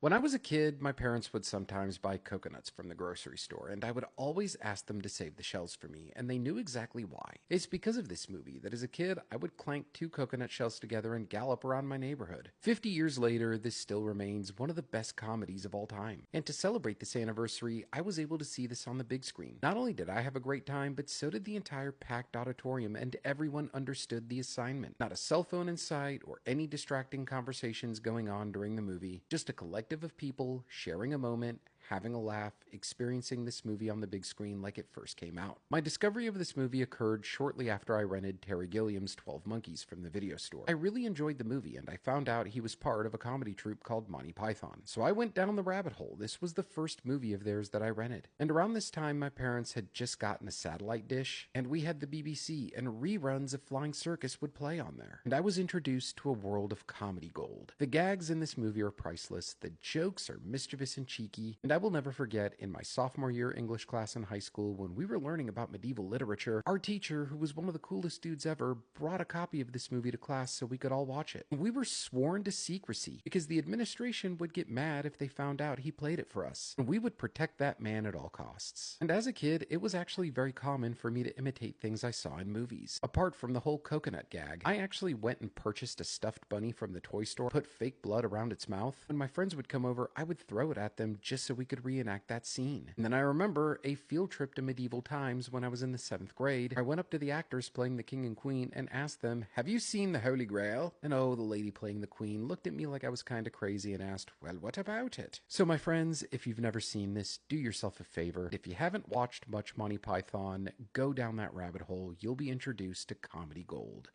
When I was a kid, my parents would sometimes buy coconuts from the grocery store, and I would always ask them to save the shells for me, and they knew exactly why. It's because of this movie that as a kid, I would clank two coconut shells together and gallop around my neighborhood. 50 years later, this still remains one of the best comedies of all time. And to celebrate this anniversary, I was able to see this on the big screen. Not only did I have a great time, but so did the entire packed auditorium, and everyone understood the assignment. Not a cell phone in sight or any distracting conversations going on during the movie, just a collective of people sharing a moment, having a laugh, experiencing this movie on the big screen like it first came out. My discovery of this movie occurred shortly after I rented Terry Gilliam's 12 Monkeys from the video store. I really enjoyed the movie, and I found out he was part of a comedy troupe called Monty Python. So I went down the rabbit hole. This was the first movie of theirs that I rented. And around this time, my parents had just gotten a satellite dish, and we had the BBC, and reruns of Flying Circus would play on there. And I was introduced to a world of comedy gold. The gags in this movie are priceless, the jokes are mischievous and cheeky, and I will never forget in my sophomore year English class in high school when we were learning about medieval literature, our teacher, who was one of the coolest dudes ever, brought a copy of this movie to class so we could all watch it. We were sworn to secrecy because the administration would get mad if they found out he played it for us, and we would protect that man at all costs. And as a kid, it was actually very common for me to imitate things I saw in movies. Apart from the whole coconut gag, I actually went and purchased a stuffed bunny from the toy store, put fake blood around its mouth. When my friends would come over, I would throw it at them just so we could reenact that scene. And then I remember a field trip to medieval times when I was in the 7th grade. I went up to the actors playing the king and queen and asked them, "Have you seen the Holy Grail?" And oh, the lady playing the queen looked at me like I was kind of crazy and asked, "Well, what about it?" So my friends, if you've never seen this, do yourself a favor. If you haven't watched much Monty Python, go down that rabbit hole. You'll be introduced to comedy gold.